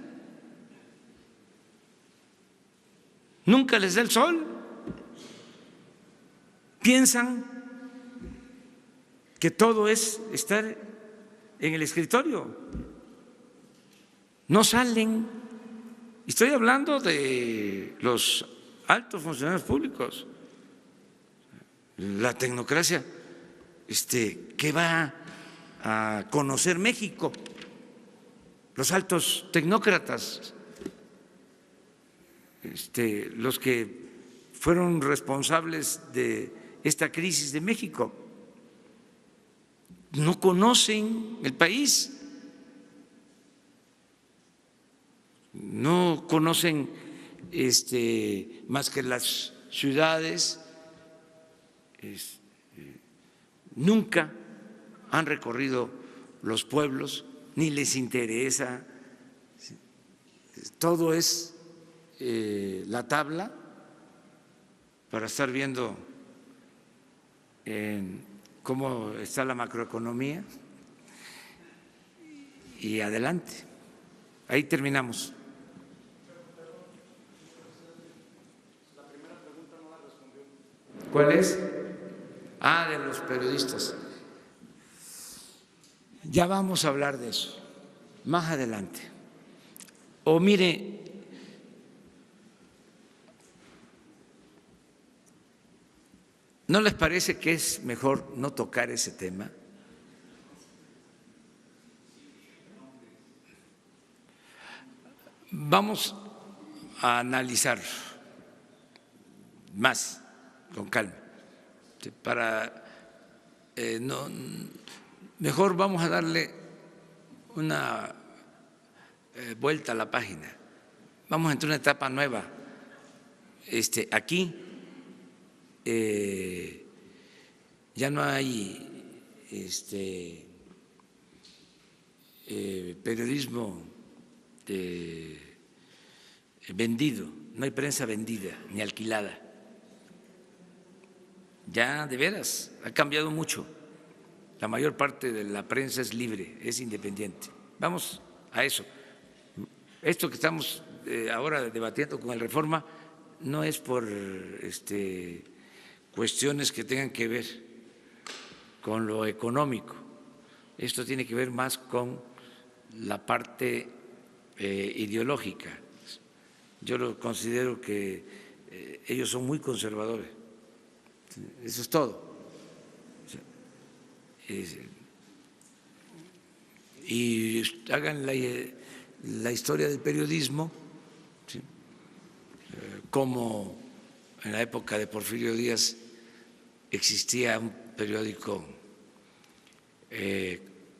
nunca les da el sol. Piensan que todo es estar en el escritorio, no salen. Estoy hablando de los altos funcionarios públicos. La tecnocracia, ¿qué va a conocer México? Los altos tecnócratas, los que fueron responsables de esta crisis de México, no conocen el país, no conocen más que las ciudades. Nunca han recorrido los pueblos, ni les interesa. Todo es la tabla para estar viendo cómo está la macroeconomía y adelante. Ahí terminamos. ¿Cuál es? De los periodistas. Ya vamos a hablar de eso más adelante. O mire, ¿no les parece que es mejor no tocar ese tema? Vamos a analizar más con calma. Mejor vamos a darle una vuelta a la página. Vamos a entrar en una etapa nueva. Aquí ya no hay periodismo vendido, no hay prensa vendida ni alquilada. Ya de veras ha cambiado mucho. la mayor parte de la prensa es libre, es independiente. Vamos a eso. Esto que estamos ahora debatiendo con el Reforma no es por cuestiones que tengan que ver con lo económico. Esto tiene que ver más con la parte ideológica. Yo lo considero que ellos son muy conservadores. Eso es todo. Y hagan la historia del periodismo, ¿sí? Como en la época de Porfirio Díaz existía un periódico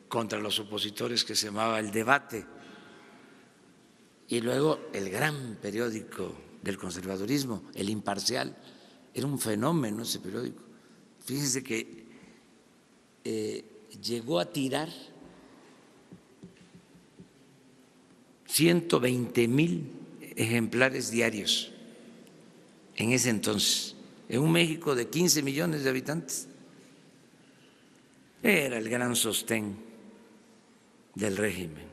contra los opositores que se llamaba El Debate, y luego el gran periódico del conservadurismo, El Imparcial. Era un fenómeno ese periódico. Fíjense que llegó a tirar 120,000 ejemplares diarios en ese entonces, en un México de 15 millones de habitantes. Era el gran sostén del régimen,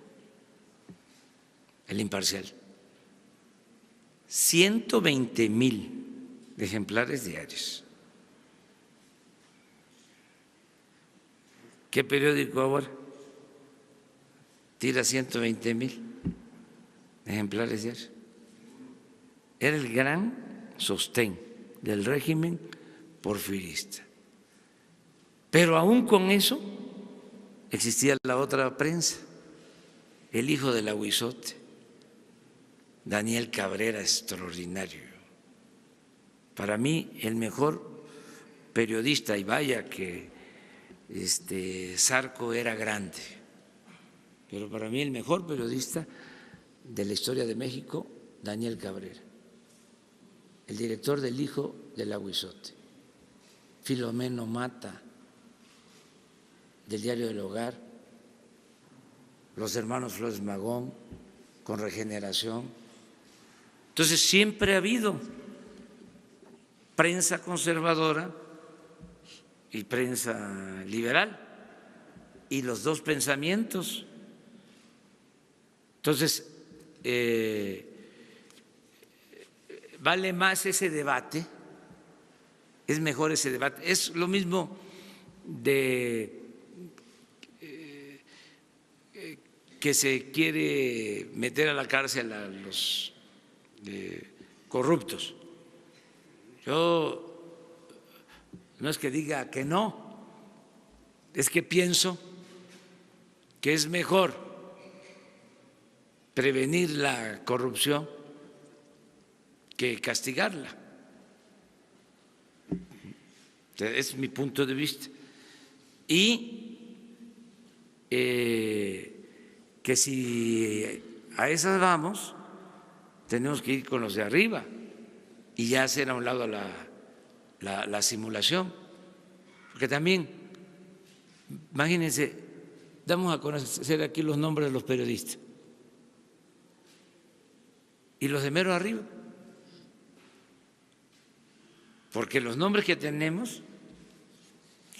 El Imparcial. 120,000 ejemplares diarios. ¿Qué periódico ahora tira 120,000 ejemplares diarios? Era el gran sostén del régimen porfirista. Pero aún con eso existía la otra prensa, el hijo del aguizote, Daniel Cabrera, extraordinario. Para mí el mejor periodista, y vaya que Zarco era grande, pero para mí el mejor periodista de la historia de México, Daniel Cabrera, el director del hijo del aguizote, Filomeno Mata, del Diario del Hogar, los hermanos Flores Magón, con Regeneración. Entonces siempre ha habido prensa conservadora y prensa liberal, y los dos pensamientos. Entonces, vale más ese debate, es mejor ese debate. Es lo mismo de que se quiere meter a la cárcel a los corruptos. Yo no es que diga que no, es que pienso que es mejor prevenir la corrupción que castigarla. Es mi punto de vista. Y que si a esas vamos, tenemos que ir con los de arriba y ya hacer a un lado la simulación. Porque también, imagínense, damos a conocer aquí los nombres de los periodistas y los de mero arriba. Porque los nombres que tenemos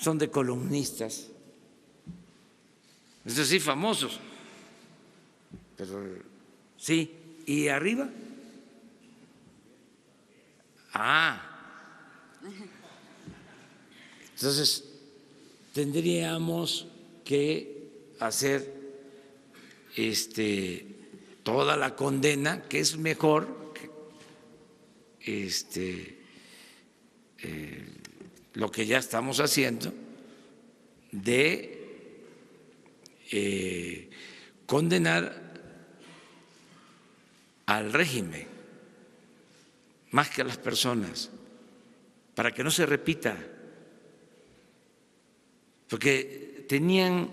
son de columnistas, eso sí, famosos, pero sí, y arriba, entonces tendríamos que hacer toda la condena, que es mejor lo que ya estamos haciendo de condenar al régimen más que a las personas, para que no se repita, porque tenían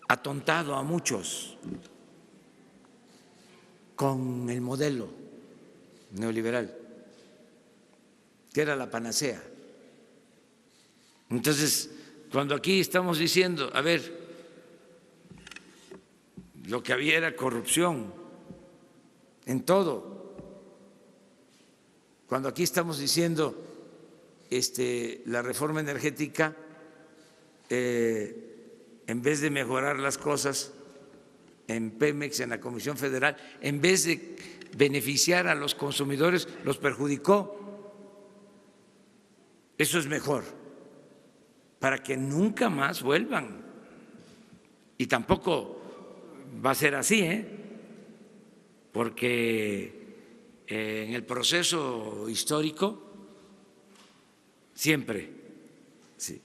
atontado a muchos con el modelo neoliberal, que era la panacea. Entonces, cuando aquí estamos diciendo, a ver, lo que había era corrupción en todo, cuando aquí estamos diciendo la reforma energética, en vez de mejorar las cosas en Pemex, en la Comisión Federal, en vez de beneficiar a los consumidores, los perjudicó. Eso es mejor, para que nunca más vuelvan. Y tampoco va a ser así, porque en el proceso histórico siempre sí,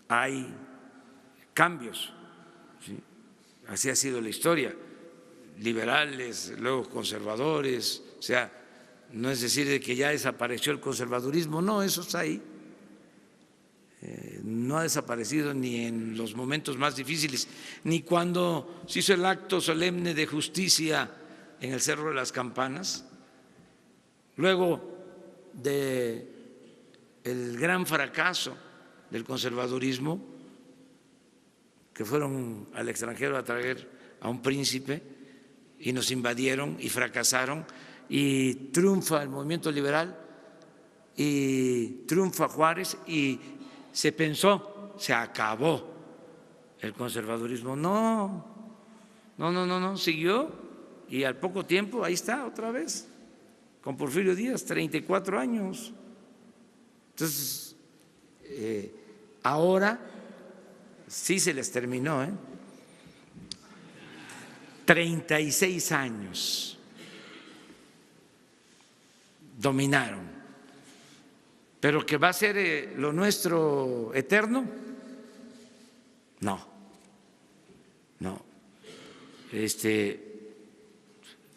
hay cambios, ¿sí? Así ha sido la historia, liberales, luego conservadores, o sea, no es decir de que ya desapareció el conservadurismo, no, eso está ahí. No ha desaparecido ni en los momentos más difíciles, ni cuando se hizo el acto solemne de justicia en el Cerro de las Campanas, luego del gran fracaso del conservadurismo, que fueron al extranjero a traer a un príncipe y nos invadieron y fracasaron, y triunfa el movimiento liberal y triunfa Juárez y se pensó, se acabó el conservadurismo. No, siguió y al poco tiempo ahí está otra vez, con Porfirio Díaz, 34 años. Entonces, ahora sí se les terminó, 36 años dominaron, pero que va a ser lo nuestro eterno, no,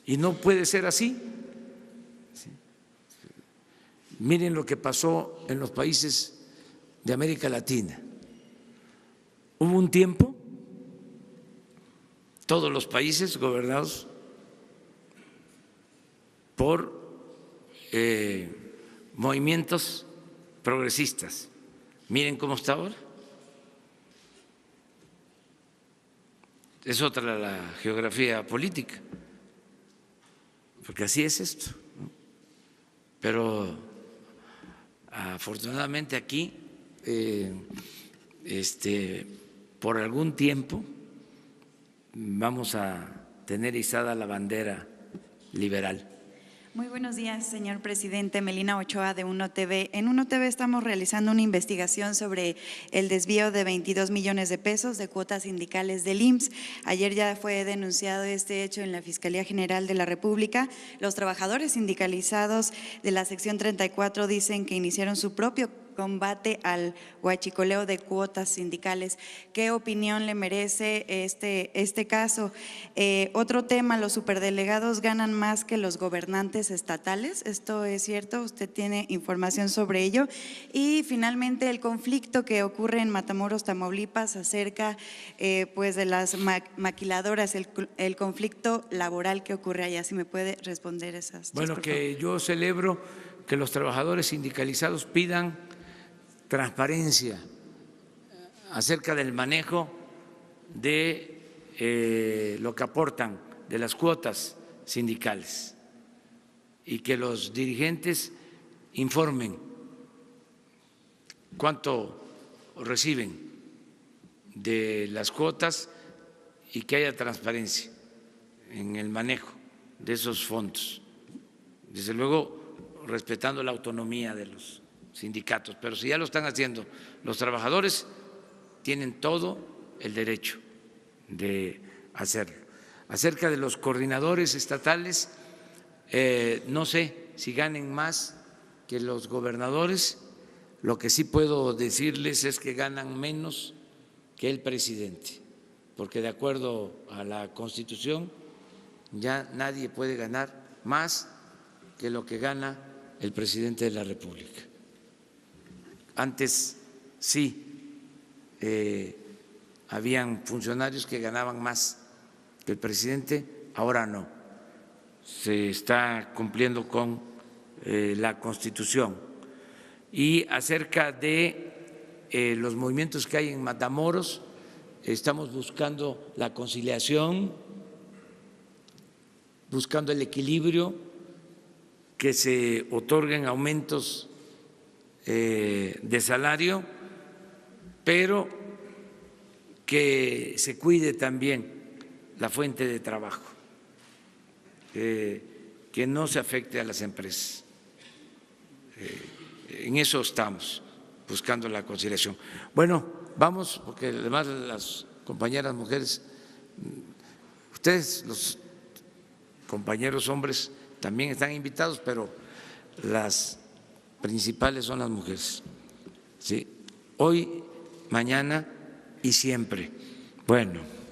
y no puede ser así. Miren lo que pasó en los países de América Latina. Hubo un tiempo, todos los países gobernados por movimientos progresistas. Miren cómo está ahora. Es otra la geografía política, porque así es esto, ¿no? Pero afortunadamente aquí, por algún tiempo vamos a tener izada la bandera liberal.
Muy buenos días, señor presidente. Melina Ochoa de Uno TV. En Uno TV estamos realizando una investigación sobre el desvío de 22 millones de pesos de cuotas sindicales del IMSS. Ayer ya fue denunciado este hecho en la Fiscalía General de la República. Los trabajadores sindicalizados de la sección 34 dicen que iniciaron su propio combate al huachicoleo de cuotas sindicales. ¿Qué opinión le merece este caso? Otro tema, los superdelegados ganan más que los gobernantes estatales. ¿Esto es cierto? ¿Usted tiene información sobre ello? Y finalmente el conflicto que ocurre en Matamoros, Tamaulipas, acerca pues de las maquiladoras, el conflicto laboral que ocurre allá. Si me puede responder esas.
Bueno, que yo celebro que los trabajadores sindicalizados pidan transparencia acerca del manejo de lo que aportan de las cuotas sindicales y que los dirigentes informen cuánto reciben de las cuotas y que haya transparencia en el manejo de esos fondos, desde luego respetando la autonomía de los sindicatos, pero si ya lo están haciendo los trabajadores, tienen todo el derecho de hacerlo. Acerca de los coordinadores estatales, no sé si ganen más que los gobernadores, lo que sí puedo decirles es que ganan menos que el presidente, porque de acuerdo a la Constitución ya nadie puede ganar más que lo que gana el presidente de la República. Antes sí, habían funcionarios que ganaban más que el presidente, ahora no. Se está cumpliendo con la Constitución. Y acerca de los movimientos que hay en Matamoros, estamos buscando la conciliación, buscando el equilibrio que se otorguen aumentos de salario, pero que se cuide también la fuente de trabajo, que no se afecte a las empresas. En eso estamos, buscando la conciliación. Bueno, vamos, porque además las compañeras mujeres, ustedes, los compañeros hombres, también están invitados, pero las principales son las mujeres. ¿Sí? Hoy, mañana y siempre. Bueno.